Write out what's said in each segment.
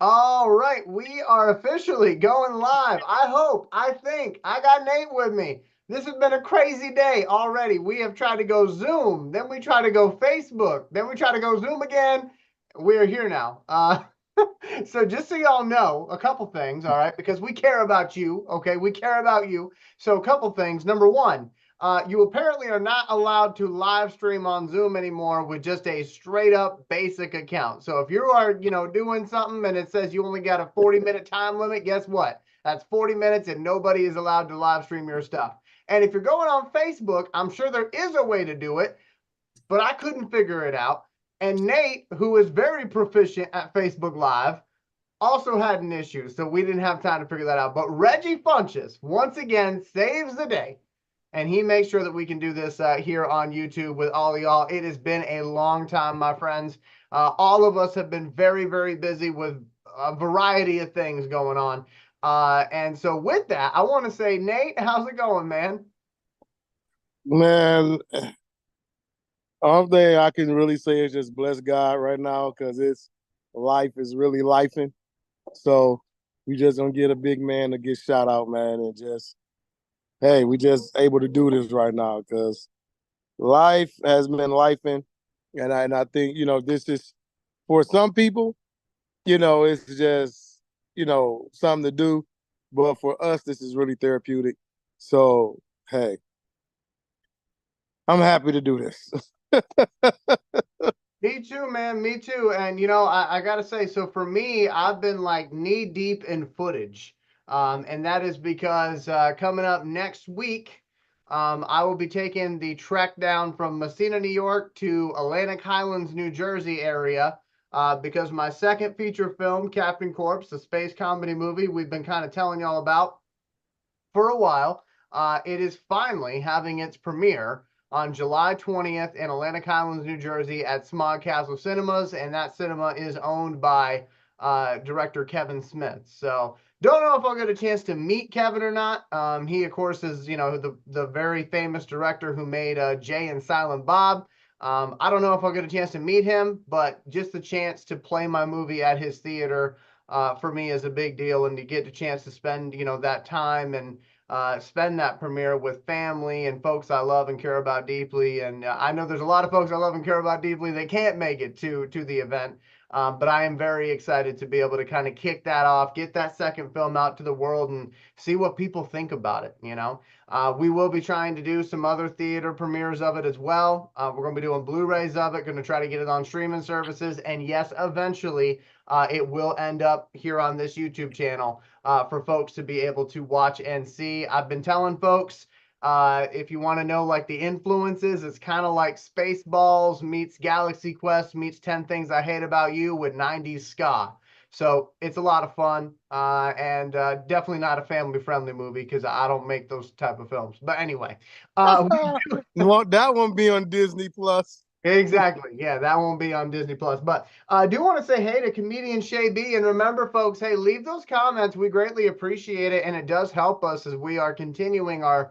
All right, we are officially going live. I got Nate with me. This has been a crazy day already. We have tried to go Zoom, then we try to go Facebook, then we try to go Zoom again. We're here now. So just so y'all know, a couple things, all right, because we care about you, okay? We care about you. So a couple things. Number one, you apparently are not allowed to live stream on Zoom anymore with just a straight up basic account. So if you are, doing something and it says you only got a 40-minute time limit, guess what? That's 40 minutes and nobody is allowed to live stream your stuff. And if you're going on Facebook, I'm sure there is a way to do it, but I couldn't figure it out. And Nate, who is very proficient at Facebook Live, also had an issue, so we didn't have time to figure that out. But Reggie Funches once again saves the day, and he makes sure that we can do this here on YouTube with all of y'all. It has been a long time, my friends. All of us have been very, very busy with a variety of things going on. And so with that, I want to say, Nate, how's it going, man? Man, all thing I can really say is just bless God right now because it's life is really lifing. So we just gonna get a big man to get shout out, man, and just hey, we just able to do this right now because life has been lifing, and I think this is for some people, it's just something to do, but for us this is really therapeutic. So hey, I'm happy to do this. Me too, man. Me too. And I gotta say, so for me, I've been like knee deep in footage. And that is because coming up next week, I will be taking the trek down from Messina, New York to Atlantic Highlands, New Jersey area. Because my second feature film, Captain Corpse, the space comedy movie we've been kind of telling y'all about for a while. It is finally having its premiere on July 20th in Atlantic Highlands, New Jersey at Smog Castle Cinemas, and that cinema is owned by director Kevin Smith. So don't know if I'll get a chance to meet Kevin or not. He, of course, is the very famous director who made Jay and Silent Bob. I don't know if I'll get a chance to meet him, but just the chance to play my movie at his theater for me is a big deal, and to get a chance to spend that time and spend that premiere with family and folks I love and care about deeply. And I know there's a lot of folks I love and care about deeply that can't make it to the event. But I am very excited to be able to kind of kick that off, get that second film out to the world, and see what people think about it. We will be trying to do some other theater premieres of it as well. We're going to be doing Blu-rays of it, going to try to get it on streaming services, and yes, eventually it will end up here on this YouTube channel for folks to be able to watch and see. I've been telling folks, if you want to know like the influences, it's kind of like Spaceballs meets Galaxy Quest meets 10 Things I Hate About You with 90s ska. So it's a lot of fun, and definitely not a family-friendly movie because I don't make those type of films. But anyway, Won't that one be on Disney Plus? exactly. Yeah, that won't be on Disney Plus. But I do want to say hey to comedian Shay B. And remember, folks, hey, leave those comments. We greatly appreciate it. And it does help us as we are continuing our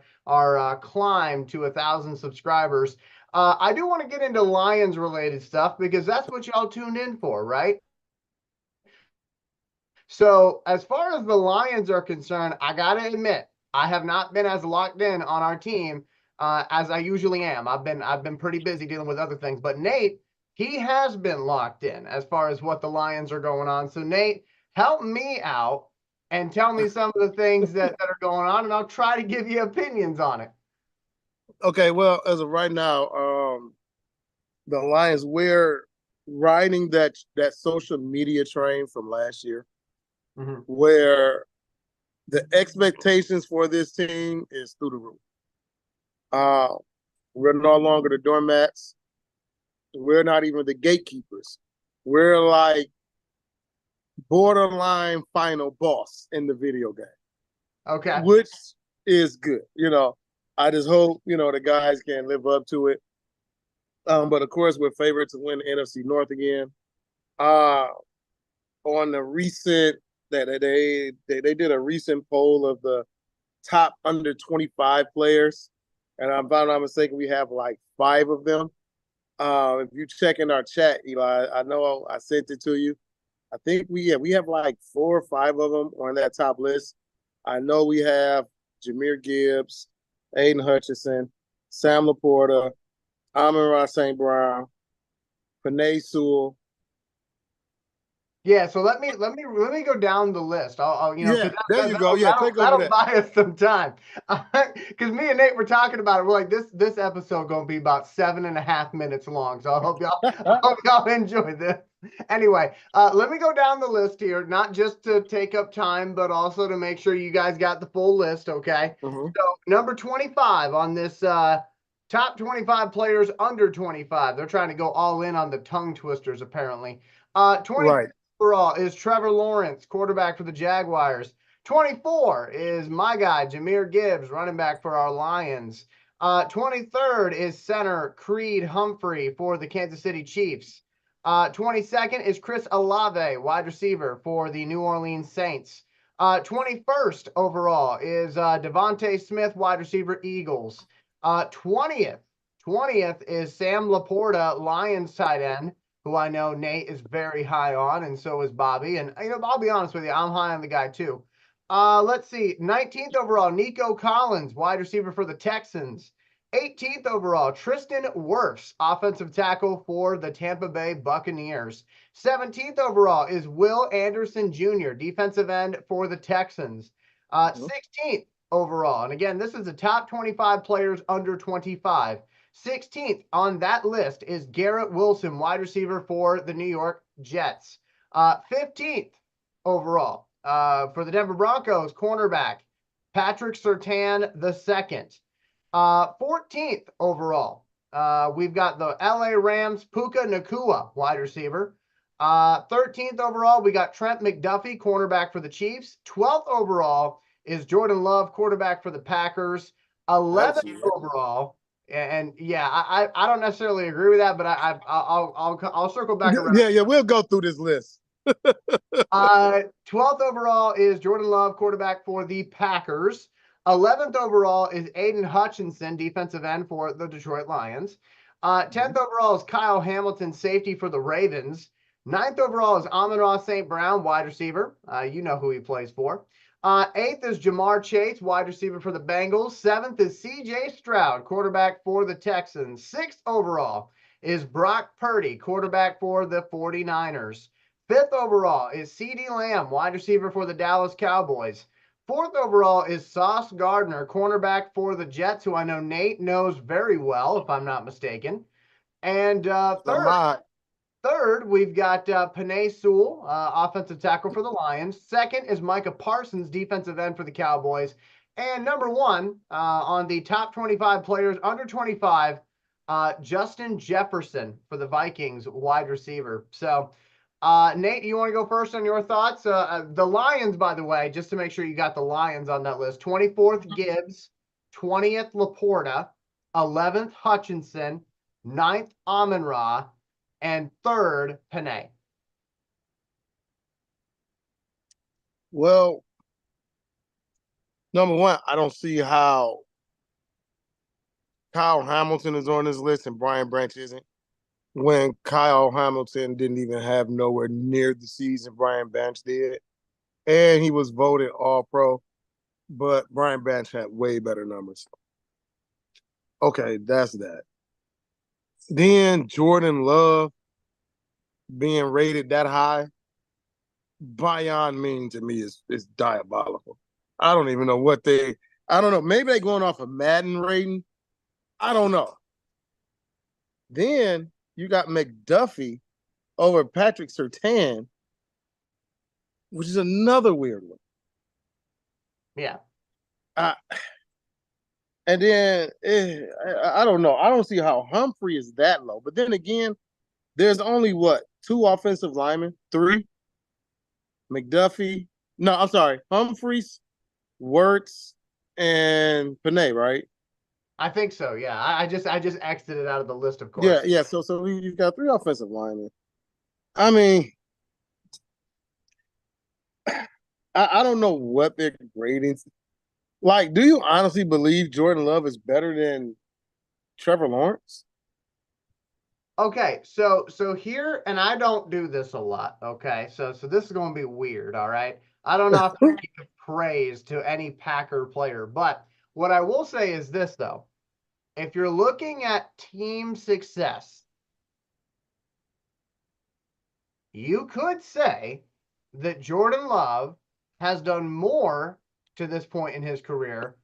climb to 1,000 subscribers. I do want to get into Lions related stuff because that's what y'all tuned in for, right? So, as far as the Lions are concerned, I got to admit, I have not been as locked in on our team as I usually am. I've been pretty busy dealing with other things, but Nate, he has been locked in as far as what the Lions are going on. So, Nate, help me out and tell me some of the things that are going on, and I'll try to give you opinions on it. Okay, well, as of right now, the Lions, we're riding that social media train from last year, Mhm. where the expectations for this team is through the roof. Uh, we're no longer the doormats. We're not even the gatekeepers. We're like borderline final boss in the video game, Okay. which is good. I just hope the guys can live up to it. But of course, we're favored to win the NFC North again. Uh, on the recent that they did a recent poll of the top under 25 players, and if I'm not mistaken, we have like 5 of them. If you check in our chat, Eli, I know I sent it to you. I think we have like 4 or 5 of them on that top list. I know we have Jahmyr Gibbs, Aiden Hutchinson, Sam Laporta, Amon-Ra St. Brown, Penei Sewell. Yeah, so let me go down the list. I'll Yeah, because there you go. Yeah, take over that'll that. buy us some time. Because me and Nate were talking about it. We're like, this episode gonna be about 7.5 minutes long. So I hope y'all enjoy this. Anyway, let me go down the list here, not just to take up time, but also to make sure you guys got the full list. Okay. Mhm. So number 25 on this top 25 players under 25. They're trying to go all in on the tongue twisters apparently. 20 Right. overall is Trevor Lawrence, quarterback for the Jaguars. 24 is my guy, Jahmyr Gibbs, running back for our Lions. 23rd is center Creed Humphrey for the Kansas City Chiefs. 22nd is Chris Olave, wide receiver for the New Orleans Saints. 21st overall is Devontae Smith, wide receiver, Eagles. 20th is Sam Laporta, Lions tight end, who I know Nate is very high on, and so is Bobby. And I'll be honest with you, I'm high on the guy too. Let's see, 19th overall, Nico Collins, wide receiver for the Texans. 18th overall, Tristan Wirfs, offensive tackle for the Tampa Bay Buccaneers. 17th overall is Will Anderson Jr., defensive end for the Texans. 16th overall, and again, this is the top 25 players under 25. 16th on that list is Garrett Wilson, wide receiver for the New York Jets. 15th overall for the Denver Broncos, cornerback Patrick Surtain II. 14th overall, we've got the LA Rams, Puka Nacua, wide receiver. 13th overall, we got Trent McDuffie, cornerback for the Chiefs. 12th overall is Jordan Love, quarterback for the Packers. 11th overall, and yeah, I don't necessarily agree with that, but I'll circle back around. Yeah, we'll go through this list. 12th overall is Jordan Love, quarterback for the Packers. 11th overall is Aiden Hutchinson, defensive end for the Detroit Lions. 10th overall is Kyle Hamilton, safety for the Ravens. 9th overall is Amon-Ra St. Brown, wide receiver. You know who he plays for. 8th is Jamar Chase, wide receiver for the Bengals. 7th is CJ Stroud, quarterback for the Texans. 6th overall is Brock Purdy, quarterback for the 49ers. 5th overall is CeeDee Lamb, wide receiver for the Dallas Cowboys. 4th overall is Sauce Gardner, cornerback for the Jets, who I know Nate knows very well, if I'm not mistaken. And third, we've got Penei Sewell, offensive tackle for the Lions. Second is Micah Parsons, defensive end for the Cowboys. And number one on the top 25 players under 25, Justin Jefferson for the Vikings, wide receiver. So, Nate, you want to go first on your thoughts? The Lions, by the way, just to make sure you got the Lions on that list. 24th, Gibbs. 20th, Laporta. 11th, Hutchinson. 9th, Amon-Ra. And 3rd, Penei. Well, number one, I don't see how Kyle Hamilton is on this list and Brian Branch isn't. When Kyle Hamilton didn't even have nowhere near the season Brian Branch did. And he was voted All-Pro, but Brian Branch had way better numbers. Okay, that's that. Then Jordan Love being rated that high, beyond mean to me is diabolical. I don't even know I don't know. Maybe they're going off of Madden rating. I don't know. Then you got McDuffie over Patrick Surtain, which is another weird one. Yeah. And then I don't know. I don't see how Humphrey is that low. But then again, there's only what, 2 offensive linemen? 3? McDuffie. No, I'm sorry. Humphreys, Wirtz, and Penei, right? I think so. Yeah. I just exited out of the list, of course. Yeah. So you've got 3 offensive linemen. I mean, I don't know what their gradings. Like, do you honestly believe Jordan Love is better than Trevor Lawrence? Okay, so here, and I don't do this a lot. Okay, so this is going to be weird. All right, I don't know if I can give praise to any Packer player, but what I will say is this though: if you're looking at team success, you could say that Jordan Love has done more to this point in his career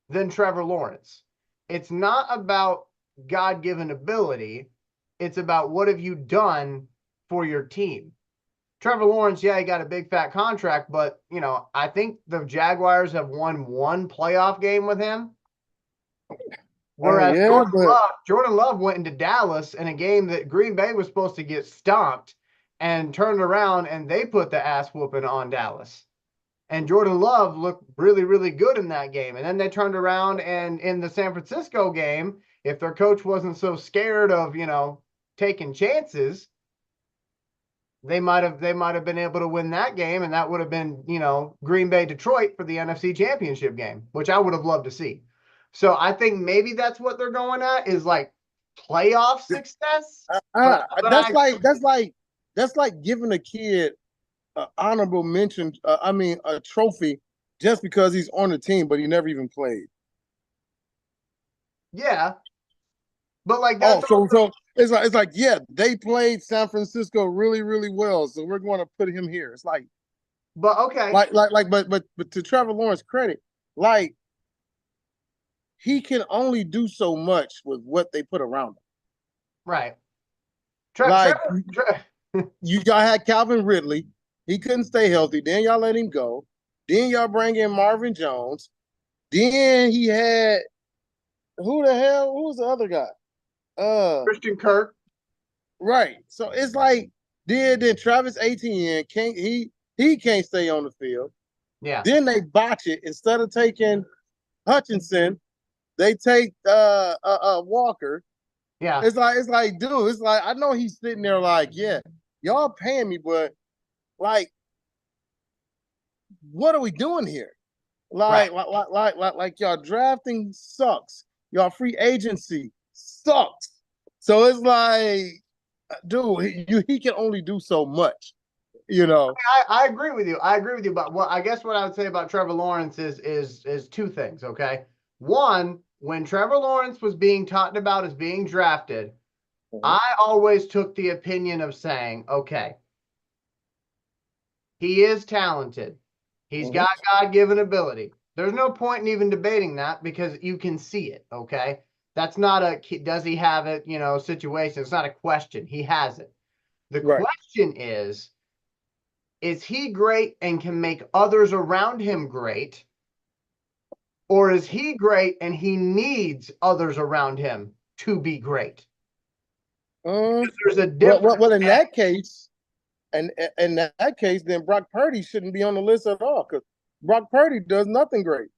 than Trevor Lawrence. It's not about God-given ability. It's about what have you done for your team. Trevor Lawrence, yeah, he got a big fat contract, but I think the Jaguars have won one playoff game with him. Whereas Yeah, but Jordan Love went into Dallas in a game that Green Bay was supposed to get stomped and turned around and they put the ass whooping on Dallas. And Jordan Love looked really, really good in that game. And then they turned around and in the San Francisco game, if their coach wasn't so scared of, taking chances, they might have been able to win that game, and that would have been, Green Bay Detroit for the NFC Championship game, which I would have loved to see. So I think maybe that's what they're going at is like playoff success. But that's I like that's like giving a kid an honorable mention. I mean, a trophy just because he's on the team, but he never even played. yeah, but like Oh, that's so it's like yeah, they played San Francisco really really well, so we're going to put him here. It's like but okay, but to Trevor Lawrence credit, like he can only do so much with what they put around him. right. Like Trevor, y'all had Calvin Ridley, he couldn't stay healthy. Then y'all let him go. Then y'all bring in Marvin Jones. Then he had who the hell? Who was the other guy? Christian Kirk, Right. So it's like then Travis Etienne can't he can't stay on the field. yeah, Then they botch it. Instead of taking Hutchinson, they take Walker. yeah. It's like, dude, it's like I know he's sitting there like, yeah, y'all paying me, but like, what are we doing here? Right. Like y'all drafting sucks. Y'all free agency sucks. So it's like, dude, he can only do so much, you know. I agree with you. I agree with you. But what I guess what I would say about Trevor Lawrence is two things. Okay, one, when Trevor Lawrence was being talked about as being drafted, Mhm. I always took the opinion of saying, okay, he is talented. He's Mhm. got God-given ability. There's no point in even debating that because you can see it. Okay, that's not a does he have it, situation. It's not a question. He has it. The Right. question is he great and can make others around him great? Or is he great and he needs others around him to be great? Um, Because there's a well, difference. well, in that case, and in that case, then Brock Purdy shouldn't be on the list at all because Brock Purdy does nothing great.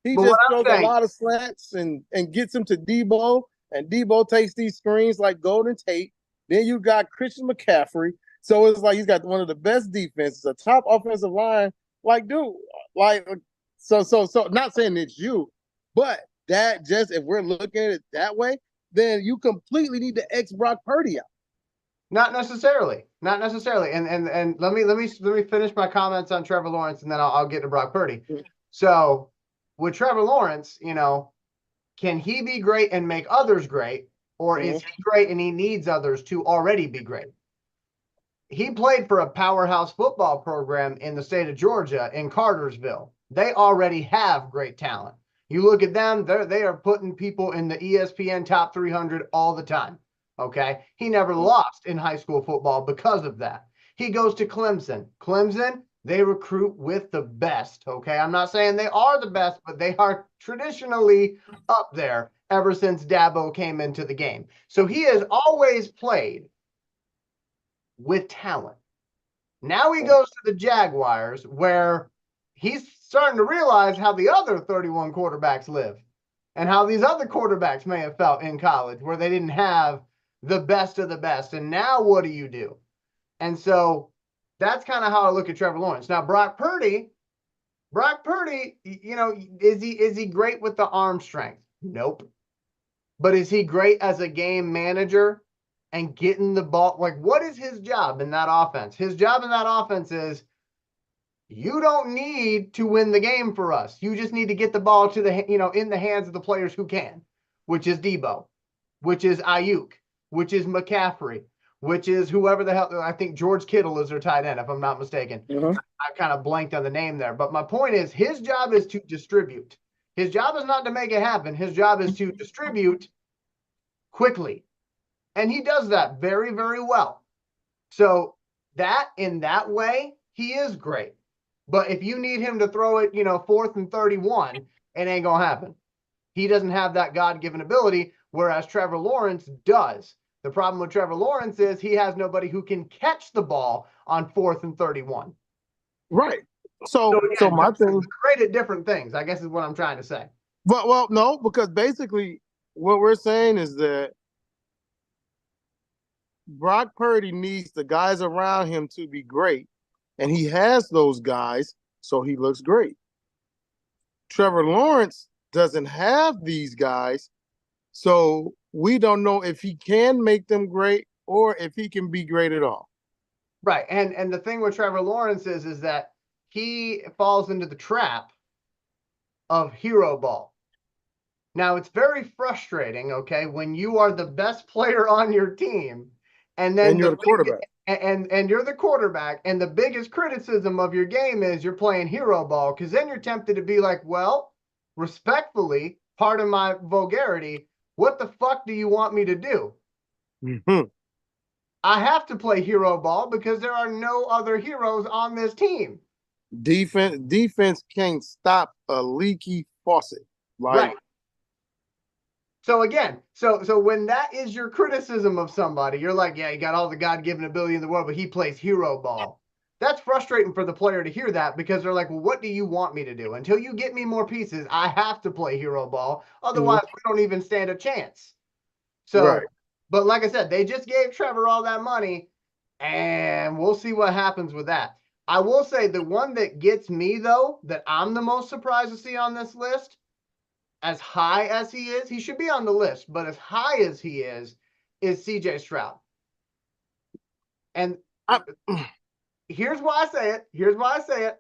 He But what just I'm throws a saying, lot of slants and gets him to Debo, and Debo takes these screens like Golden Tate. Then you got Christian McCaffrey. So it's like he's got one of the best defenses, a top offensive line. Like, dude, like so not saying it's you, but that just if we're looking at it that way, then you completely need to X Brock Purdy out. not necessarily, not necessarily. And let me finish my comments on Trevor Lawrence, and then I'll get to Brock Purdy. So with Trevor Lawrence, can he be great and make others great, or is Mhm. he great and he needs others to already be great? He played for a powerhouse football program in the state of Georgia in Cartersville. They already have great talent. You look at them, they are putting people in the ESPN top 300 all the time. Okay. He never lost in high school football because of that. He goes to Clemson. Clemson, they recruit with the best. Okay. I'm not saying they are the best, but they are traditionally up there ever since Dabo came into the game. So he has always played with talent. Now he goes to the Jaguars, where he's starting to realize how the other 31 quarterbacks live and how these other quarterbacks may have felt in college, where they didn't have the best of the best. And now what do you do? And so that's kind of how I look at Trevor Lawrence. Now, Brock Purdy, is he great with the arm strength? Nope. But is he great as a game manager? and getting the ball. Like, what is his job in that offense? His job in that offense is you don't need to win the game for us. You just need to get the ball to the, in the hands of the players who can, which is Debo, which is Ayuk, which is McCaffrey, which is whoever the hell. I think George Kittle is their tight end, if I'm not mistaken. I kind of blanked on the name there. But my point is, his job is to distribute. His job is not to make it happen. His job is to distribute quickly. And he does that very, very well. So that in that way, he is great. But if you need him to throw it, 4th and 31, it ain't going to happen. He doesn't have that God-given ability, whereas Trevor Lawrence does. The problem with Trevor Lawrence is he has nobody who can catch the ball on 4th and 31. Right. So my thing, great at different things, I guess is what I'm trying to say. But well, no, because basically what we're saying is that Brock Purdy needs the guys around him to be great, and he has those guys, so he looks great. Trevor Lawrence doesn't have these guys, so we don't know if he can make them great or if he can be great at all. Right. And the thing with Trevor Lawrence is that he falls into the trap of hero ball. Now, it's very frustrating, okay, when you are the best player on your team and then you're the quarterback. And you're the quarterback, and the biggest criticism of your game is you're playing hero ball, because then you're tempted to be like, well, respectfully, pardon my vulgarity, what the fuck do you want me to do? Mm-hmm. I have to play hero ball because there are no other heroes on this team. Defense can't stop a leaky faucet. Right. So again, so when that is your criticism of somebody, you're like, yeah, he got all the God-given ability in the world, but he plays hero ball. That's frustrating for the player to hear that, because they're like, well, what do you want me to do? Until you get me more pieces, I have to play hero ball. Otherwise, we don't even stand a chance. So, But like I said, they just gave Trevor all that money, and we'll see what happens with that. I will say the one that gets me, though, that I'm the most surprised to see on this list, as high as he is, he should be on the list, but as high as he is CJ Stroud. And here's why I say it.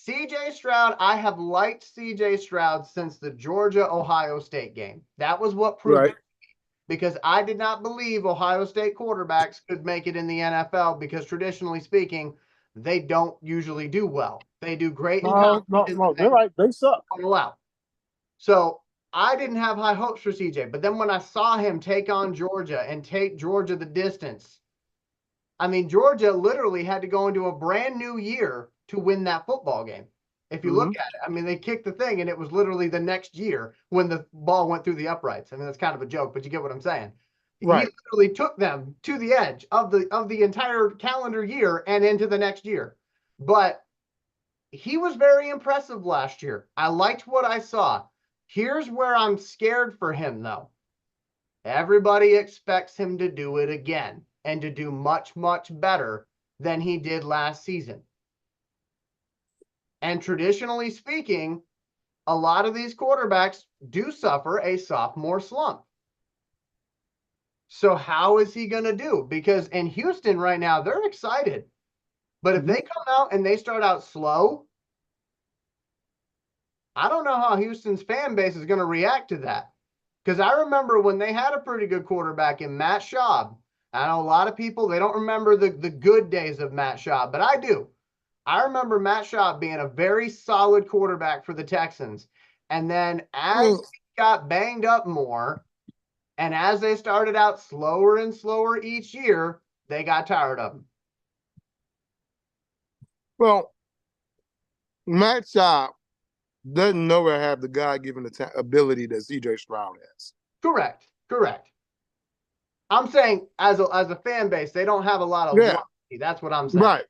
CJ Stroud, I have liked CJ Stroud since the Georgia-Ohio State game. That was what proved it, because I did not believe Ohio State quarterbacks could make it in the NFL, because traditionally speaking, they don't usually do well. They do great in college. No, they're right. They suck. So I didn't have high hopes for CJ, but then when I saw him take on Georgia and take Georgia the distance, I mean, Georgia literally had to go into a brand new year to win that football game. If you look at it, I mean, they kicked the thing and it was literally the next year when the ball went through the uprights. I mean, that's kind of a joke, but you get what I'm saying. Right. He literally took them to the edge of the entire calendar year and into the next year. But he was very impressive last year. I liked what I saw. Here's where I'm scared for him, though. Everybody expects him to do it again and to do much, much better than he did last season. And traditionally speaking, a lot of these quarterbacks do suffer a sophomore slump. So how is he going to do? Because in Houston right now, they're excited. But if they come out and they start out slow, I don't know how Houston's fan base is going to react to that. Because I remember when they had a pretty good quarterback in Matt Schaub. I know a lot of people, they don't remember the good days of Matt Schaub, but I do. I remember Matt Schaub being a very solid quarterback for the Texans. And then as he got banged up more, and as they started out slower and slower each year, they got tired of him. Well, Matt Schaub doesn't nowhere have the God-given ability that CJ Stroud has. Correct. I'm saying as a fan base, they don't have a lot of loyalty. That's what I'm saying. Right.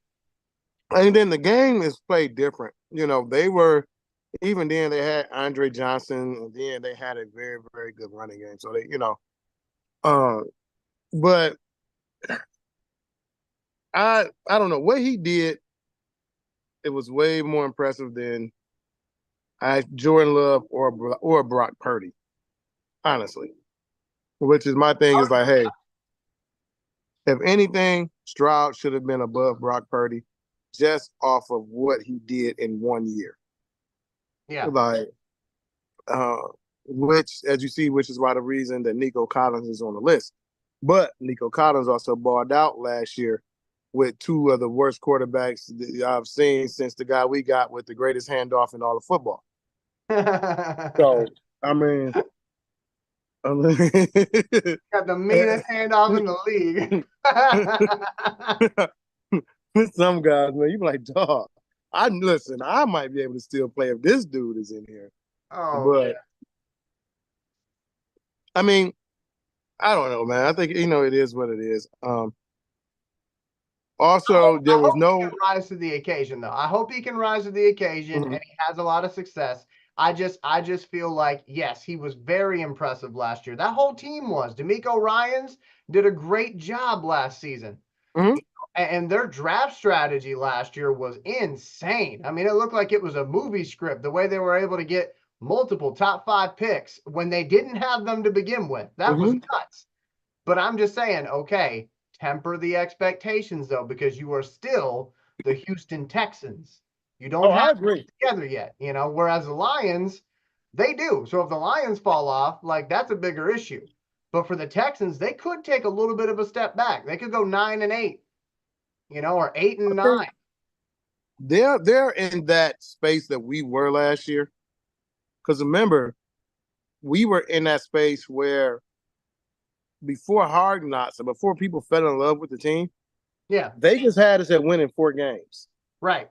And then the game is played different. They were, even then they had Andre Johnson, and then they had a very, very good running game. So they, but I don't know what he did. It was way more impressive than Jordan Love or Brock Purdy, honestly. Which is my thing is like, hey, If anything, Stroud should have been above Brock Purdy just off of what he did in 1 year. Yeah. Like, uh, which, as you see, which is why the reason that Nico Collins is on the list. But Nico Collins also balled out last year with two of the worst quarterbacks that I've seen since the guy we got with the greatest handoff in all of football. So, I mean, Got the meanest handoff in the league. with some guys, man, you be like, dog, listen, I might be able to still play if this dude is in here. Oh, But yeah. I mean, I don't know, man. I think it is what it is. Also, there I was hope he no. can rise to the occasion, though. I hope he can rise to the occasion, Mhm. and he has a lot of success. I just feel like, yes, he was very impressive last year. That whole team was. D'Amico Ryans did a great job last season. Mhm. And their draft strategy last year was insane. I mean, it looked like it was a movie script, the way they were able to get multiple top 5 picks when they didn't have them to begin with. That was Mhm. nuts. But I'm just saying, okay, temper the expectations though, because you are still the Houston Texans. You Oh, don't I have agree. it together yet, whereas the Lions, they do. So if the Lions fall off, like that's a bigger issue. But for the Texans, they could take a little bit of a step back. They could go 9-8, or 8 I and think 9. they're in that space that we were last year. Because remember, we were in that space where before Hard Knocks and before people fell in love with the team, Yeah, they just had us at winning 4 games. right.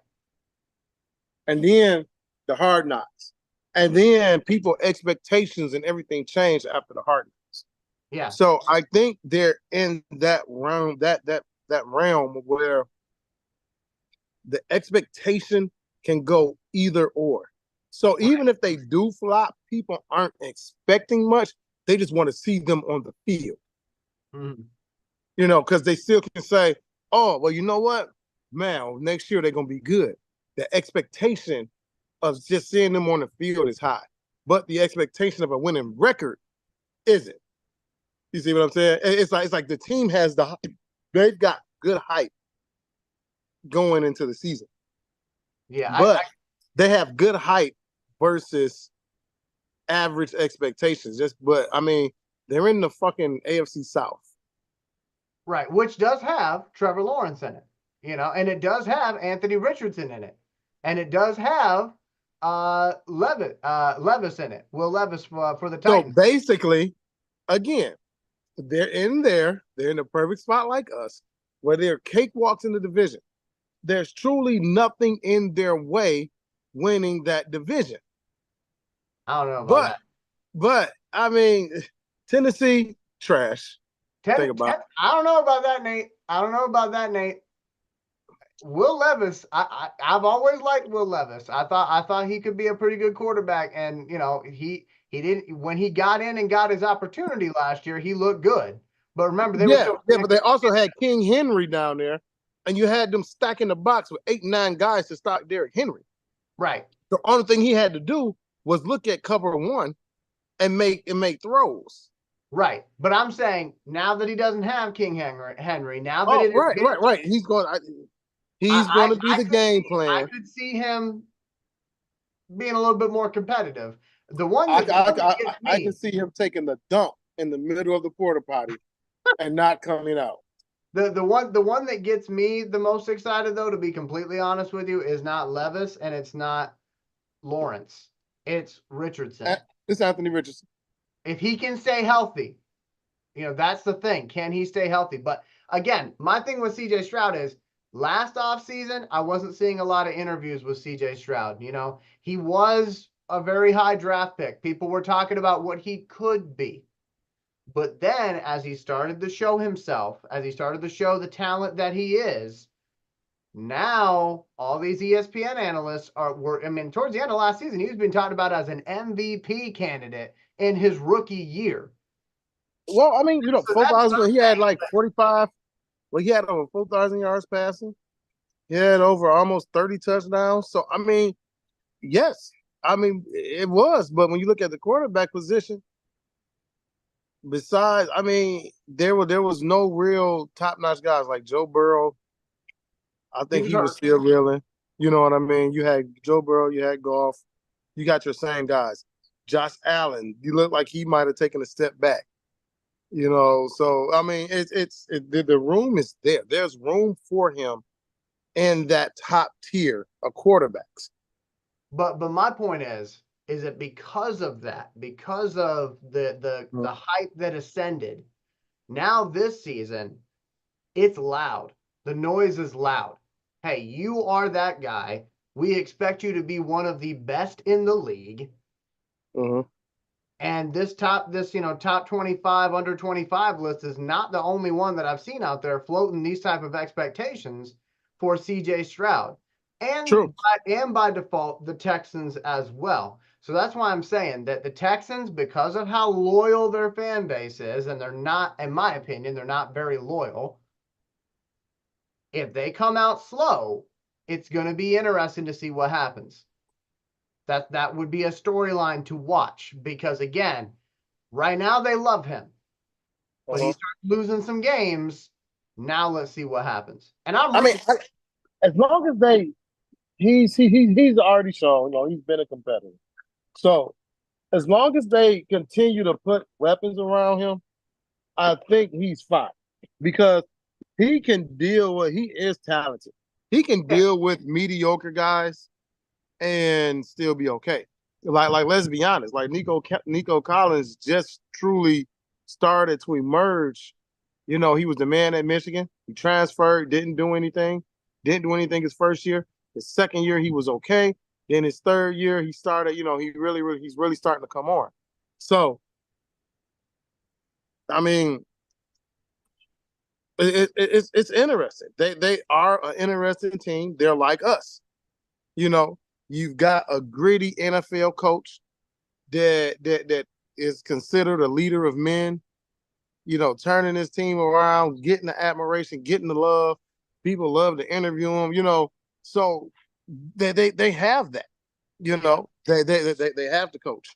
And then the Hard Knocks. And then people expectations and everything changed after the Hard Knocks. Yeah, So I think they're in that realm, that realm where the expectation can go either or. So even if they do flop, people aren't expecting much. They just want to see them on the field. Mhm. Because they still can say, oh, well, you know what? Man, next year they're going to be good. The expectation of just seeing them on the field is high, but the expectation of a winning record isn't. You see what I'm saying? It's like the team has they've got good hype going into the season, Yeah, but they have good hype versus average expectations. But I mean, they're in the fucking AFC South. right, which does have Trevor Lawrence in it, and it does have Anthony Richardson in it, and it does have Levis in it. Will Levis for the So Titans. basically, again, they're in there. They're in a perfect spot like us, where they're cakewalks in the division. There's truly nothing in their way winning that division. I don't know about But that. but I mean, Tennessee trash. Think about. I don't know about that, Nate. I don't know about that, Nate. Will Levis, I've always liked Will Levis. I thought he could be a pretty good quarterback, and he didn't when he got in and got his opportunity last year, he looked good. But remember, they were Yeah, so yeah, but they also had King Henry down there, and you had them stacking the box with 8-9 guys to stop Derrick Henry. right. The only thing he had to do was look at cover one and make throws. Right. But I'm saying now that he doesn't have King Henry, now that Oh, it is right. He's going. He's going to be the game I plan. could see him being a little bit more competitive. The one I, that gets I can me, see him taking the dump in the middle of the porta potty and not coming out. the one that gets me the most excited though, to be completely honest with you, is not Levis and it's not Lawrence. It's Richardson. It's Anthony Richardson. If he can stay healthy, that's the thing. Can he stay healthy? But again, my thing with CJ Stroud is last offseason, I wasn't seeing a lot of interviews with CJ Stroud. He was a very high draft pick. People were talking about what he could be. But then as he started to show himself, as he started to show the talent that he is, now all these ESPN analysts towards the end of last season, he was being talked about as an MVP candidate in his rookie year. Well, I mean, So 4,000. He had like 45. Well, he had over 4,000 yards passing. He had over almost 30 touchdowns. So I mean, yes, I mean it was. But when you look at the quarterback position, besides, I mean, there was no real top-notch guys like Joe Burrow. I He think was he was hurt. still reeling. You know what I mean? You had Joe Burrow, you had Goff, you got your same guys. Josh Allen, you look like he might have taken a step back. You know, so I mean, the room is there. There's room for him in that top tier of quarterbacks. But my point is that because of that, because of Mhm. the hype that ascended, now this season it's loud. The noise is loud. Hey, you are that guy. We expect you to be one of the best in the league. Mhm. And this top 25 under 25 list is not the only one that I've seen out there floating these type of expectations for CJ Stroud. True. And by default, the Texans as well. So that's why I'm saying that the Texans, because of how loyal their fan base is, and they're not, in my opinion, they're not very loyal. If they come out slow, it's going to be interesting to see what happens. That would be a storyline to watch because again, right now they love him, but he Uh-huh. starts losing some games. Now let's see what happens. And I'm I mean, rooting. as long as he's already shown, he's been a competitor. So as long as they continue to put weapons around him, I think he's fine because he is talented. He can Yeah, deal with mediocre guys and still be okay. Like let's be honest, like Nico Collins just truly started to emerge. He was the man at Michigan. He transferred, didn't do anything his first year. His second year, he was okay. Then his third year, he started, he's really starting to come on. So, I mean, it's interesting. They are an interesting team. They're like us. You know, you've got a gritty NFL coach that is considered a leader of men. Turning his team around, getting the admiration, getting the love. People love to interview him. So they have that. yeah, They have the coach.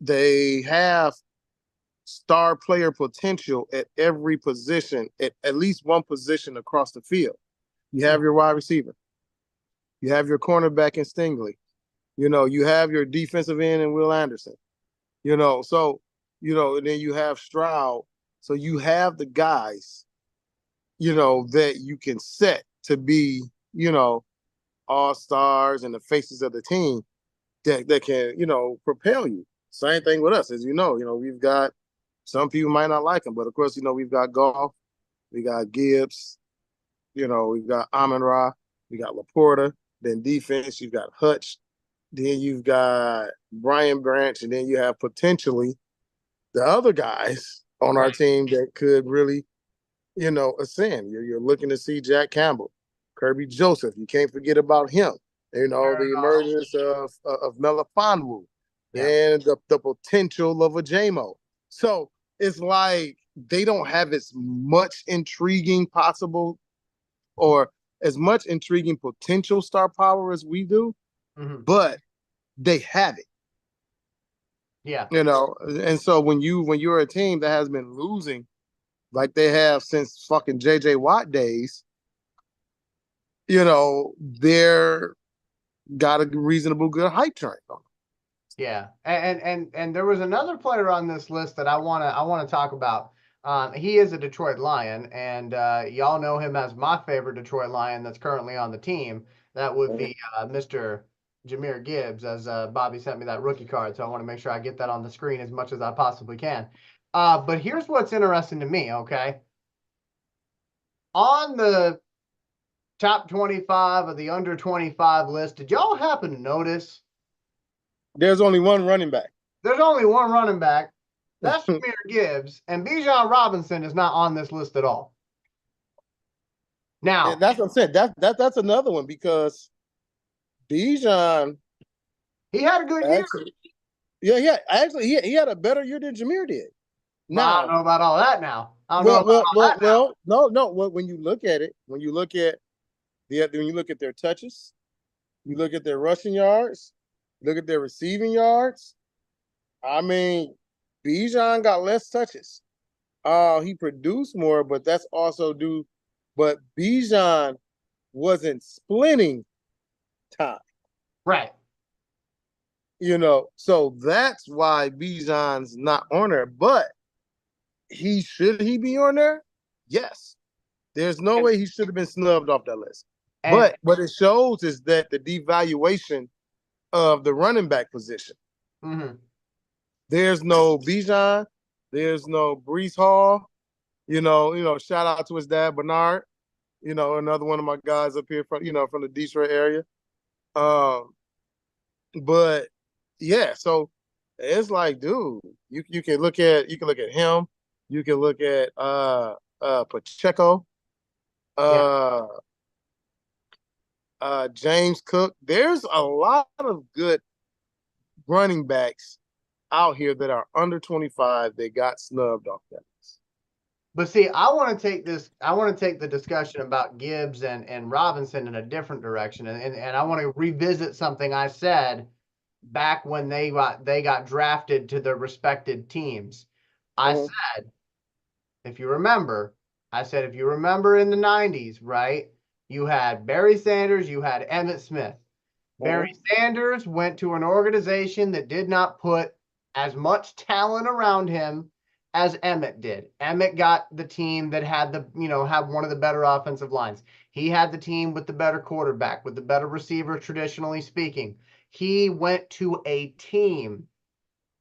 They have star player potential at every position, at least one position across the field. You have your wide receiver. You have your cornerback in Stingley. You have your defensive end in Will Anderson. So, and then you have Stroud. So you have the guys, that you can set to be, all stars and the faces of the team that can, propel you. Same thing with us, as we've got some people might not like him, but of course, we've got Goff, we got Gibbs, we've got Amon Ra, we got Laporta. Then defense, you've got Hutch, then you've got Brian Branch, and then you have potentially the other guys on our right. team that could really, ascend. You're looking to see Jack Campbell, Kirby Joseph. You can't forget about him. The emergence of Melifonwu, Yeah. and the potential of a JMO. So it's like they don't have as much intriguing possible or as much intriguing potential star power as we do, Mm-hmm. but they have it. Yeah. And so when you're a team that has been losing like they have since fucking JJ Watt days, they're got a reasonable good hype train on Yeah, and there was another player on this list that I wanna talk about. He is a Detroit Lion, and y'all know him as my favorite Detroit Lion that's currently on the team. That would them. be Mr. Jahmyr Gibbs, as Bobby sent me that rookie card, so I want to make sure I get that on the screen as much as I possibly can. But here's what's interesting to me. Okay, on the top 25 of the under 25 list, did y'all happen to notice? There's only one running back. There's only one running back. That's Jahmyr Gibbs, and Bijan Robinson is not on this list at all. Now, That's what I'm saying. That's another one because Bijan he had a good year. actually, yeah, actually he had a better year than Jahmyr did. But I don't Now, know about all that now. I don't know about all that now. no. When you look at it, when you look at their touches, you look at their rushing yards, look at their receiving yards. I mean, Bijan got less touches. He produced more, but that's also due. But Bijan wasn't splitting time. Right. So that's why Bijan's not on there. But should he be on there? Yes. There's no way he should have been snubbed off that list. But what it shows is that the devaluation of the running back position. Mm-hmm. There's no Bijan. There's no Breece Hall. Shout out to his dad, Bernard. Another one of my guys up here from the Detroit area. But yeah, so it's like, dude, you can look at him. You can look at Pacheco, James Cook. There's a lot of good running backs out here that are under 25 that got snubbed off that list. But see, I want to take the discussion about Gibbs and Robinson in a different direction. And I want to revisit something I said back when they got drafted to their respected teams. I said, if you remember in the 90s, right? You had Barry Sanders, you had Emmitt Smith. Barry Sanders went to an organization that did not put as much talent around him as Emmitt did. Emmitt got the team that had had one of the better offensive lines. He had the team with the better quarterback, with the better receiver, traditionally speaking. He went to a team.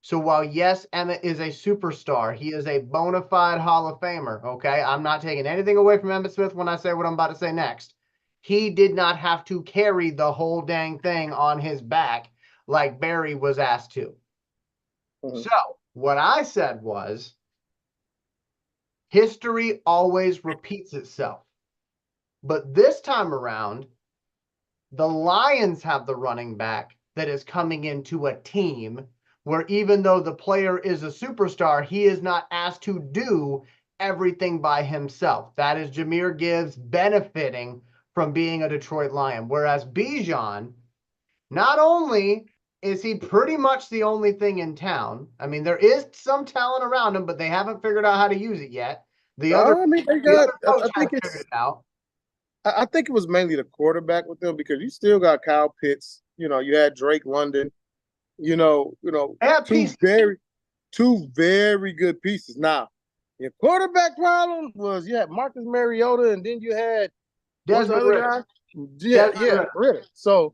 So while, yes, Emmitt is a superstar, he is a bona fide Hall of Famer, okay? I'm not taking anything away from Emmitt Smith when I say what I'm about to say next. He did not have to carry the whole dang thing on his back like Barry was asked to. So what I said was, history always repeats itself. But this time around, the Lions have the running back that is coming into a team where, even though the player is a superstar, he is not asked to do everything by himself. That is Jahmyr Gibbs benefiting from being a Detroit Lion. Whereas Bijan, not only is he pretty much the only thing in town. I mean, there is some talent around him, but they haven't figured out how to use it yet. I think it was mainly the quarterback with them, because you still got Kyle Pitts. You had Drake London. Two very good pieces. Now, your quarterback problem was you had Marcus Mariota, and then you had Desmond Ridder. Ridder. So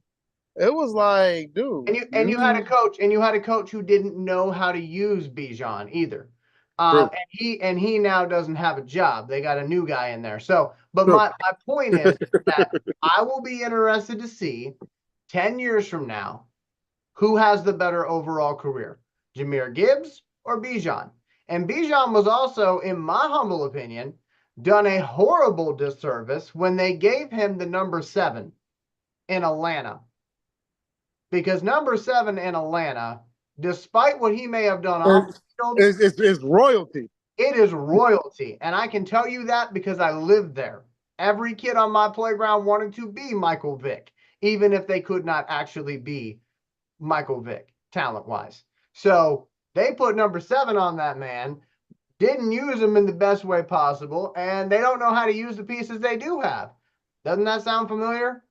it was like, dude. And you had a coach who didn't know how to use Bijan either. And he now doesn't have a job. They got a new guy in there. So, but my point is that I will be interested to see 10 years from now who has the better overall career, Jahmyr Gibbs or Bijan. And Bijan was also, in my humble opinion, done a horrible disservice when they gave him the number 7 in Atlanta. Because number 7 in Atlanta, despite what he may have done off the field, it's royalty. It is royalty. And I can tell you that because I lived there. Every kid on my playground wanted to be Michael Vick, even if they could not actually be Michael Vick, talent-wise. So they put number 7 on that man, didn't use him in the best way possible, and they don't know how to use the pieces they do have. Doesn't that sound familiar?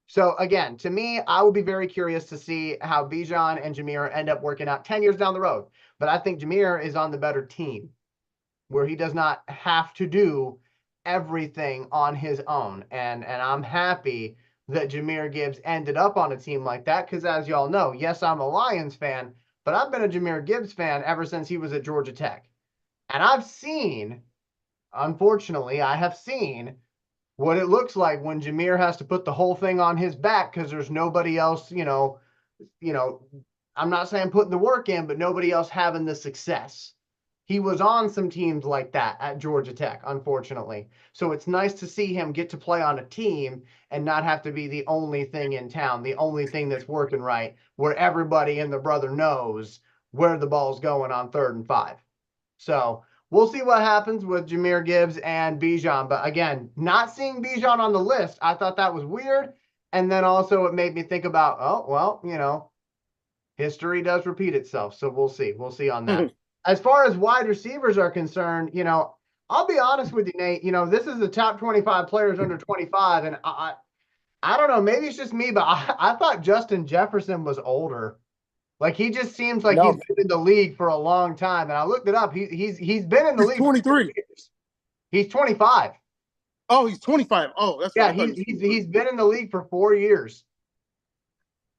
So again, to me, I will be very curious to see how Bijan and Jahmyr end up working out 10 years down the road. But I think Jahmyr is on the better team, where he does not have to do everything on his own. And I'm happy that Jahmyr Gibbs ended up on a team like that, because as y'all know, yes, I'm a Lions fan, but I've been a Jahmyr Gibbs fan ever since he was at Georgia Tech. And unfortunately, I have seen what it looks like when Jahmyr has to put the whole thing on his back because there's nobody else, I'm not saying putting the work in, but nobody else having the success. He was on some teams like that at Georgia Tech, unfortunately. So it's nice to see him get to play on a team and not have to be the only thing in town, the only thing that's working right, where everybody and their brother knows where the ball's going on 3rd and 5. So we'll see what happens with Jahmyr Gibbs and Bijan. But again, not seeing Bijan on the list, I thought that was weird. And then also it made me think about, oh, well, history does repeat itself. So we'll see. We'll see on that. As far as wide receivers are concerned, I'll be honest with you, Nate. This is the top 25 players under 25, and I don't know. Maybe it's just me, but I thought Justin Jefferson was older. Like he just seems like he's No, been in the league for a long time. And I looked it up. He's been in the he's league for 23. years. He's 25. Oh, he's 25. Oh, that's Yeah, right. he's been in the league for 4 years.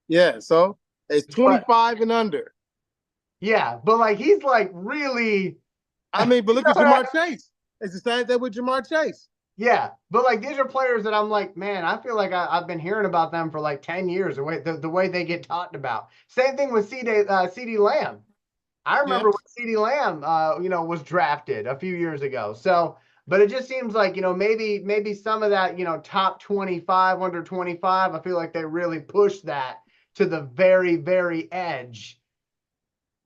Yeah, so it's 25 and under. Yeah, but like he's like really. I mean, but look at Jamar Chase. It's the same thing with Jamar Chase. Yeah, but like these are players that I'm like, man, I feel like I've been hearing about them for like 10 years. The way they get talked about. Same thing with CeeDee Lamb. I remember when CeeDee Lamb, was drafted a few years ago. So, but it just seems like maybe some of that top 25 under 25. I feel like they really pushed that to the very very edge.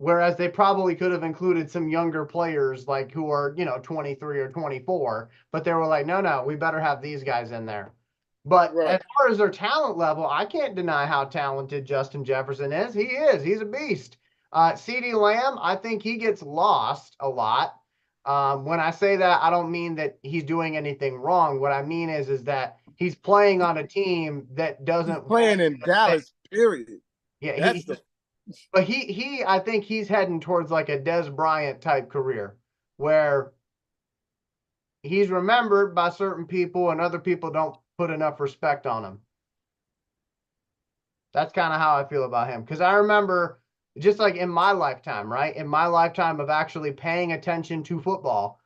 Whereas they probably could have included some younger players like who are, 23 or 24, but they were like, no, we better have these guys in there. But Right. as far as their talent level, I can't deny how talented Justin Jefferson is. He is. He's a beast. CeeDee Lamb, I think he gets lost a lot. When I say that, I don't mean that he's doing anything wrong. What I mean is that he's playing on a team that doesn't He's playing in Dallas, period. Yeah, but I think he's heading towards like a Dez Bryant type career where he's remembered by certain people and other people don't put enough respect on him. That's kind of how I feel about him. Because I remember just like in my lifetime, right? In my lifetime of actually paying attention to football,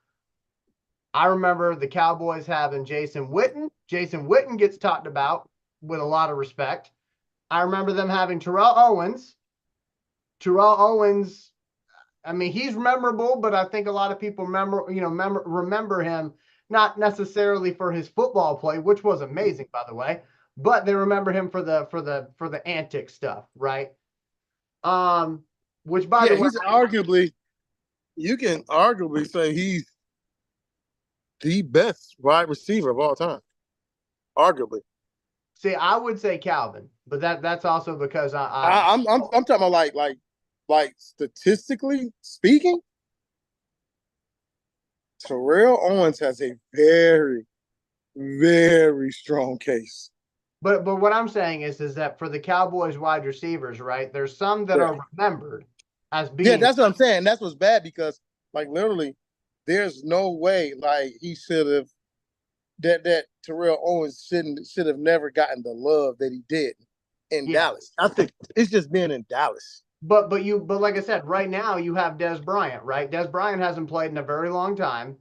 I remember the Cowboys having Jason Witten. Jason Witten gets talked about with a lot of respect. I remember them having Terrell Owens. Terrell Owens, I mean, he's memorable, but I think a lot of people remember him not necessarily for his football play, which was amazing, by the way, but they remember him for the antic stuff, right? Which by the way, you can arguably say he's the best wide receiver of all time. Arguably. See, I would say Calvin, but that's also because I'm talking about like statistically speaking, Terrell Owens has a very, very strong case. But what I'm saying is that for the Cowboys wide receivers, right? There's some that are remembered as being. Yeah, that's what I'm saying. That's what's bad because like literally, there's no way like he should have that Terrell Owens should have never gotten the love that he did in Dallas. I think it's just being in Dallas. But like I said, right now you have Dez Bryant, right? Dez Bryant hasn't played in a very long time.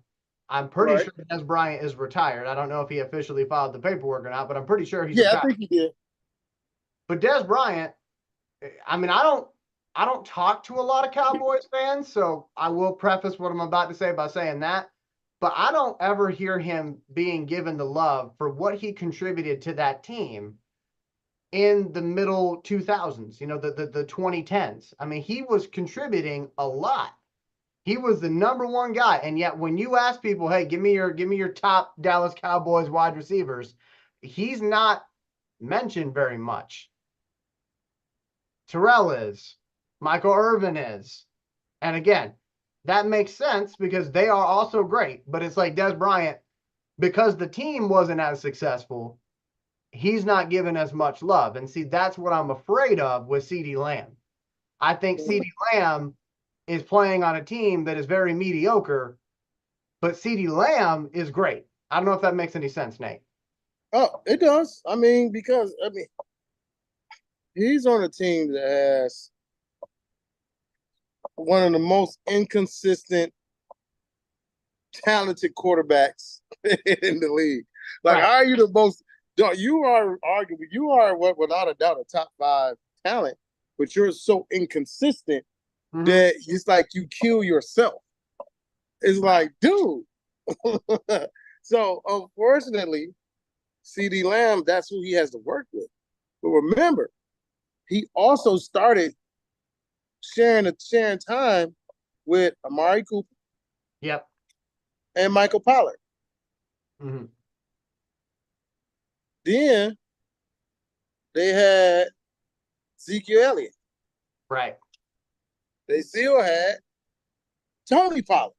I'm pretty sure Dez Bryant is retired. I don't know if he officially filed the paperwork or not, but I'm pretty sure he's retired. I think he did. But Dez Bryant, I mean, I don't talk to a lot of Cowboys fans, so I will preface what I'm about to say by saying that. But I don't ever hear him being given the love for what he contributed to that team in the middle 2000s, the 2010s. I mean, he was contributing a lot. He was the number one guy. And yet when you ask people, hey, give me your top Dallas Cowboys wide receivers, he's not mentioned very much. Terrell is. Michael Irvin is. And again, that makes sense because they are also great. But it's like Dez Bryant, because the team wasn't as successful, he's not given as much love. And see, that's what I'm afraid of with CeeDee Lamb. I think CeeDee Lamb is playing on a team that is very mediocre, but CeeDee Lamb is great. I don't know if that makes any sense, Nate. Oh, it does. I mean, because he's on a team that has one of the most inconsistent, talented quarterbacks in the league. Like, how are you the most? You are arguably without a doubt a top 5 talent, but you're so inconsistent that it's like you kill yourself. It's like, dude. So unfortunately, CeeDee Lamb, that's who he has to work with. But remember, he also started sharing time with Amari Cooper. Yep. And Michael Pollard. Mm-hmm. Then they had Ezekiel Elliott. Right. They still had Tony Pollard.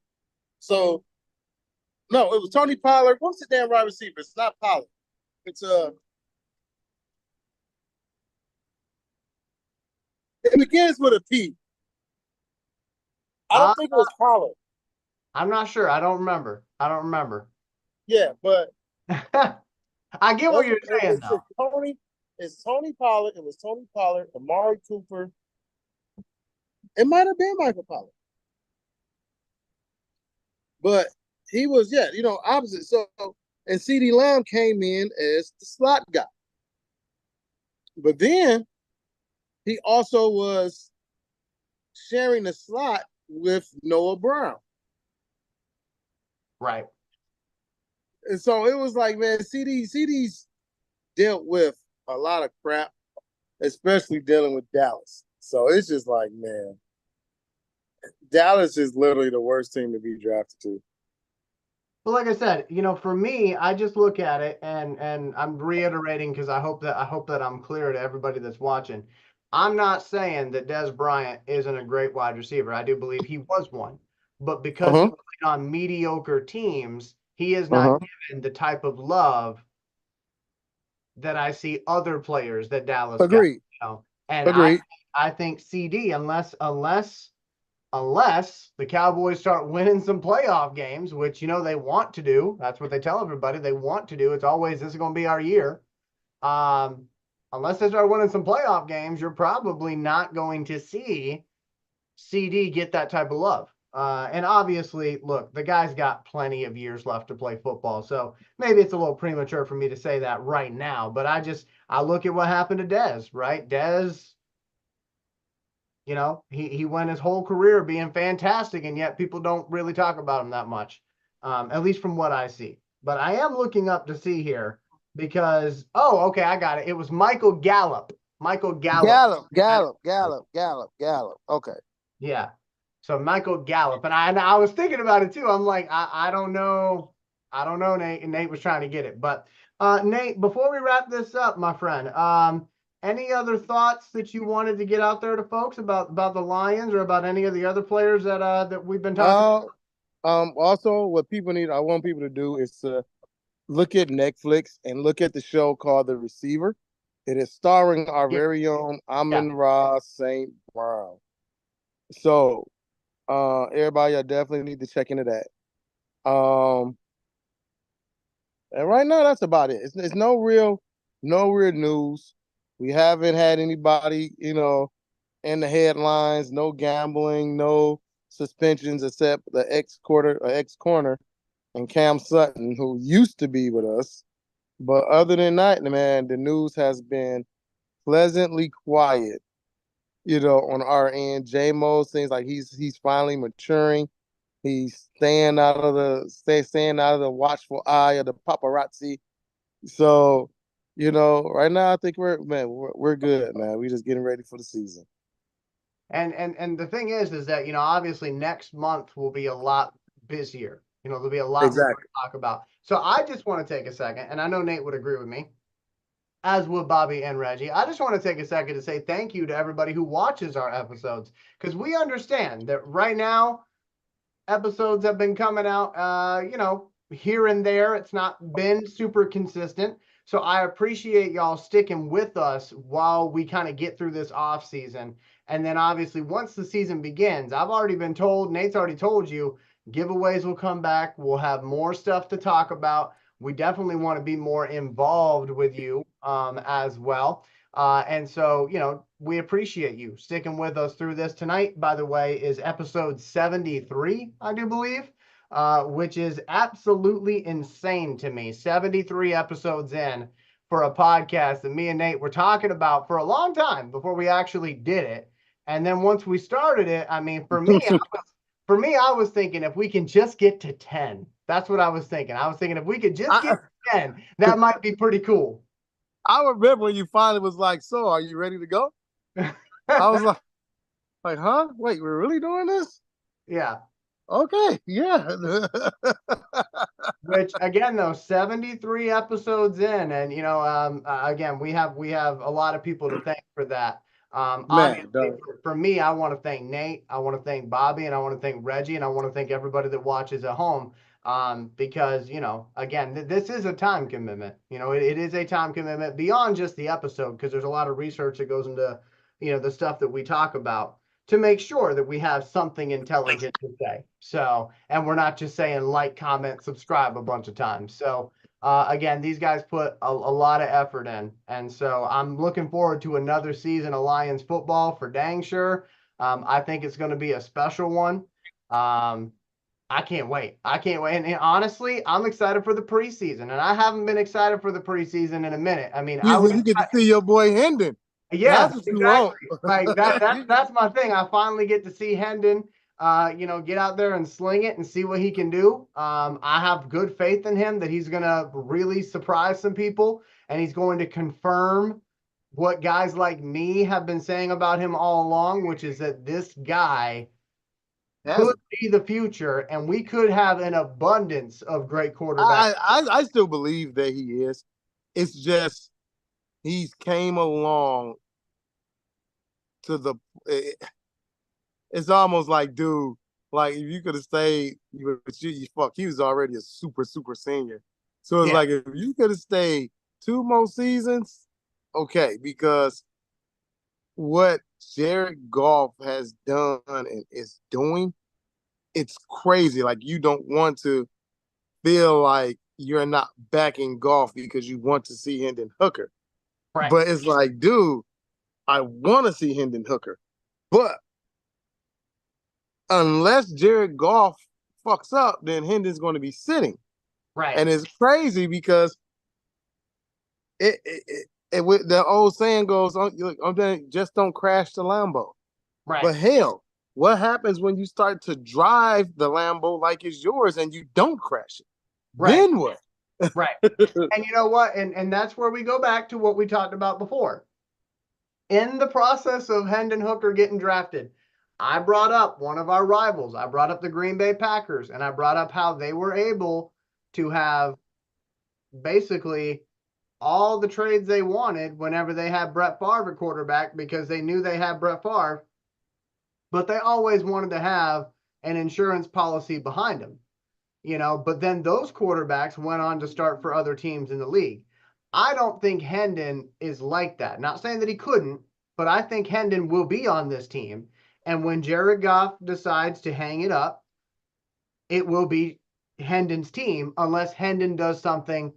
So no, it was Tony Pollard. What's the damn wide receiver? It's not Pollard. It's it begins with a P. I Uh, don't think it was Pollard. I'm not sure. I don't remember. I don't remember. Yeah, but I get what you're saying, it's though. Tony. It's Tony Pollard. It was Tony Pollard, Amari Cooper. It might have been Michael Pollard, but he was opposite. So and CeeDee Lamb came in as the slot guy, but then he also was sharing the slot with Noah Brown. Right. And so it was like, man, CD's dealt with a lot of crap, especially dealing with Dallas. So it's just like, man, Dallas is literally the worst team to be drafted to. But like I said, for me, I just look at it and I'm reiterating because I hope that I'm clear to everybody that's watching. I'm not saying that Dez Bryant isn't a great wide receiver. I do believe he was one. But because he played on mediocre teams, he is not given the type of love that I see other players that Dallas got. Agreed. And Agreed. I think CD, unless the Cowboys start winning some playoff games, which they want to do. That's what they tell everybody they want to do. It's always, this is going to be our year. Unless they start winning some playoff games, you're probably not going to see CD get that type of love. And obviously, look, the guy's got plenty of years left to play football. So maybe it's a little premature for me to say that right now. But I look at what happened to Dez, right? Dez, he went his whole career being fantastic, and yet people don't really talk about him that much, at least from what I see. But I am looking up to see here because, okay, I got it. It was Michael Gallup. Michael Gallup. Gallup. Okay. Yeah. So Michael Gallup. And I was thinking about it too. I'm like, I don't know. I don't know, Nate. And Nate was trying to get it. But Nate, before we wrap this up, my friend, any other thoughts that you wanted to get out there to folks about the Lions or about any of the other players that we've been talking about? Also, what I want people to do is to look at Netflix and look at the show called The Receiver. It is starring our very own Amon-Ra St. Brown. So, everybody, I definitely need to check into that. And right now, that's about it. It's no real news. We haven't had anybody, in the headlines. No gambling, no suspensions, except the ex corner, and Cam Sutton, who used to be with us. But other than that, man, the news has been pleasantly quiet. On our end, J-Mo seems like he's finally maturing. He's staying out of the watchful eye of the paparazzi. So, right now I think we're good, man. We just getting ready for the season. And the thing is that obviously next month will be a lot busier. There'll be a lot more to talk about. So I just want to take a second, and I know Nate would agree with me, as would Bobby and Reggie. I just want to take a second to say thank you to everybody who watches our episodes, because we understand that right now episodes have been coming out, here and there. It's not been super consistent. So I appreciate y'all sticking with us while we kind of get through this off season. And then obviously once the season begins, I've already been told, Nate's already told you, giveaways will come back. We'll have more stuff to talk about. We definitely want to be more involved with you as well. And so, we appreciate you sticking with us through this. Tonight, by the way, is episode 73, I do believe, which is absolutely insane to me. 73 episodes in for a podcast that me and Nate were talking about for a long time before we actually did it. And then once we started it, I mean, for me, I was thinking if we can just get to 10, that's what I was thinking. I was thinking if we could just get to 10, that might be pretty cool. I remember when you finally was like, so are you ready to go? I was like, huh? Wait, we're really doing this? Yeah. Okay. Yeah. Which again, though, 73 episodes in, and again, we have a lot of people to thank for that. Man, Obviously, for me, I want to thank Nate, I want to thank Bobby, and I want to thank Reggie, and I want to thank everybody that watches at home. Because, again, this is a time commitment. It is a time commitment beyond just the episode, because there's a lot of research that goes into, the stuff that we talk about to make sure that we have something intelligent to say. So, and we're not just saying like, comment, subscribe a bunch of times. So, again, these guys put a lot of effort in. And so I'm looking forward to another season of Lions football for dang sure. I think it's going to be a special one. I can't wait. I can't wait. And honestly, I'm excited for the preseason. And I haven't been excited for the preseason in a minute. I mean, you get to see your boy Hendon. yeah, That's what you exactly. want. Like that's my thing. I finally get to see Hendon get out there and sling it and see what he can do. I have good faith in him that he's gonna really surprise some people and he's going to confirm what guys like me have been saying about him all along, which is that this guy could be the future and we could have an abundance of great quarterbacks. I still believe that he is. It's just he's came along to the. It's almost like, dude, like if you could have stayed, he was already a super senior. So it's like if you could have stayed 2 more seasons, okay, because what Jared Goff has done and is doing, it's crazy. Like you don't want to feel like you're not backing Goff because you want to see Hendon Hooker. Right. But it's like, dude, I want to see Hendon Hooker. But unless Jared Goff fucks up, then Hendon's going to be sitting. Right. And it's crazy because the old saying goes, just don't crash the Lambo. Right. But hell, what happens when you start to drive the Lambo like it's yours and you don't crash it? Right. Then what? Right. And you know what? And that's where we go back to what we talked about before. In the process of Hendon Hooker getting drafted, I brought up one of our rivals. I brought up the Green Bay Packers, and I brought up how they were able to have basically all the trades they wanted whenever they had Brett Favre at quarterback because they knew they had Brett Favre, but they always wanted to have an insurance policy behind them. But then those quarterbacks went on to start for other teams in the league. I don't think Hendon is like that. Not saying that he couldn't, but I think Hendon will be on this team. And when Jared Goff decides to hang it up, it will be Hendon's team unless Hendon does something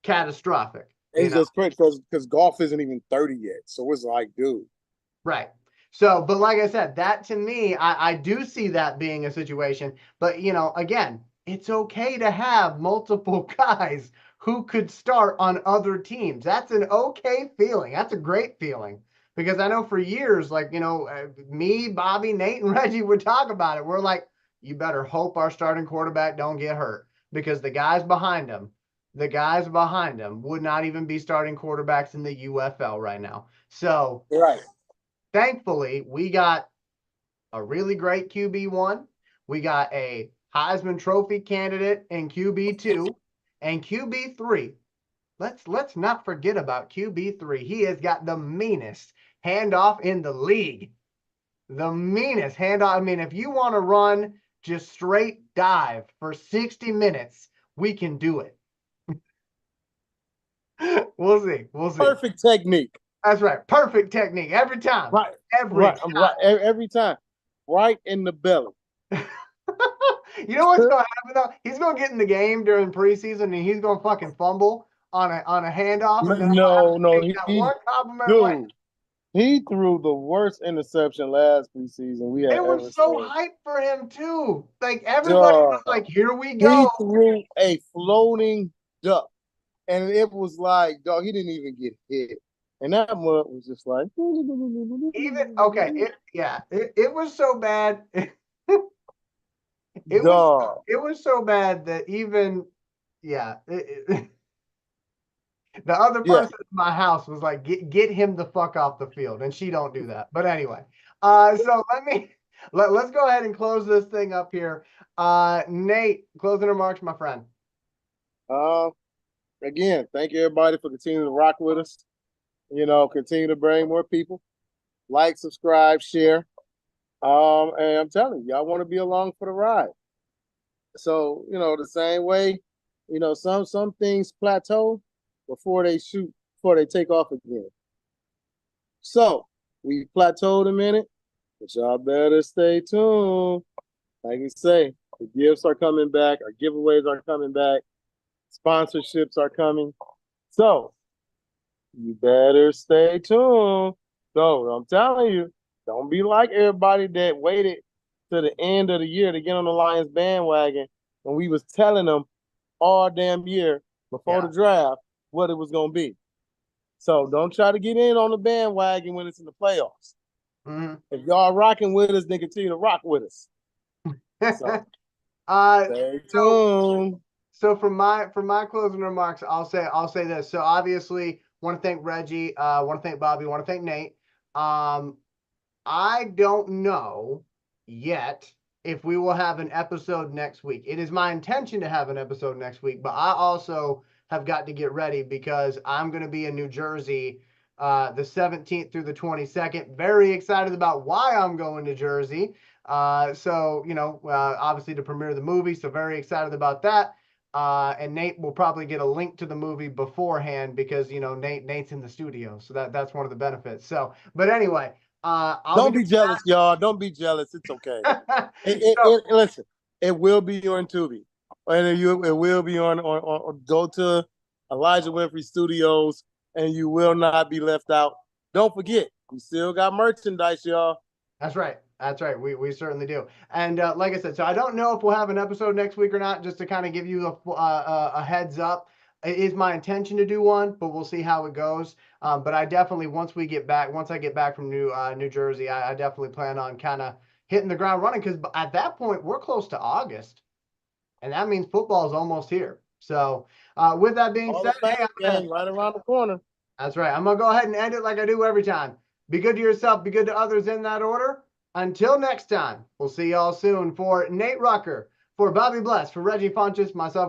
catastrophic. It's just crazy because Goff isn't even 30 yet. So it's like, dude. Right. So, but like I said, that to me, I do see that being a situation. But, again, it's okay to have multiple guys who could start on other teams. That's an okay feeling. That's a great feeling. Because I know for years, like, me, Bobby, Nate, and Reggie would talk about it. We're like, you better hope our starting quarterback don't get hurt. Because the guys behind him would not even be starting quarterbacks in the UFL right now. So, right. Thankfully, we got a really great QB1. We got a Heisman Trophy candidate in QB2 and QB3. Let's not forget about QB3. He has got the meanest handoff in the league. The meanest handoff. I mean, if you want to run just straight dive for 60 minutes, we can do it. We'll see. Perfect technique. That's right. Perfect technique every time. Right. Every time. Right. Every time. Right in the belly. You know what's gonna happen though? He's gonna get in the game during preseason and he's gonna fucking fumble on a handoff. Dude, he threw the worst interception last preseason we had. They were so hyped for him too. Like everybody was like, "Here we go." He threw a floating duck, and it was like, dog, he didn't even get hit. And that mud was just like even okay. It was so bad. It was so bad that even the other person in my house was like, get him the fuck off the field, and she don't do that. But anyway, so let's go ahead and close this thing up here. Nate, closing remarks, my friend. Again, thank you everybody for continuing to rock with us. Continue to bring more people. like, subscribe, share. And I'm telling you, I want to be along for the ride. So, the same way, some things plateau before they take off again. So we plateaued a minute, but y'all better stay tuned. Like you say, the gifts are coming back, our giveaways are coming back, sponsorships are coming. So you better stay tuned. So I'm telling you, don't be like everybody that waited to the end of the year to get on the Lions bandwagon when we was telling them all damn year before the draft what it was going to be. So don't try to get in on the bandwagon when it's in the playoffs. Mm-hmm. If y'all rocking with us, then continue to rock with us. So stay tuned. So for my closing remarks, I'll say this. So obviously, want to thank Reggie, want to thank Bobby, want to thank Nate. I don't know yet if we will have an episode next week. It is my intention to have an episode next week, but I also have got to get ready because I'm going to be in New Jersey the 17th through the 22nd. Very excited about why I'm going to Jersey. So, obviously to premiere the movie. So very excited about that. And Nate will probably get a link to the movie beforehand because, Nate's in the studio. So that's one of the benefits. So, but anyway, don't be jealous, y'all. Don't be jealous. It's okay. Listen, it will be on Tubi, and it will be on go to Elijah Winfrey Studios, and you will not be left out. Don't forget, we still got merchandise, y'all. That's right. That's right. We certainly do. And like I said, so I don't know if we'll have an episode next week or not. Just to kind of give you a heads up. It is my intention to do one, but we'll see how it goes. But I definitely, once I get back from New Jersey, I definitely plan on kind of hitting the ground running because at that point we're close to August, and that means football is almost here. So with that being said, hey, right around the corner. That's right. I'm gonna go ahead and end it like I do every time. Be good to yourself. Be good to others in that order. Until next time, we'll see y'all soon. For Nate Rucker, for Bobby Bless, for Reggie Funches, myself.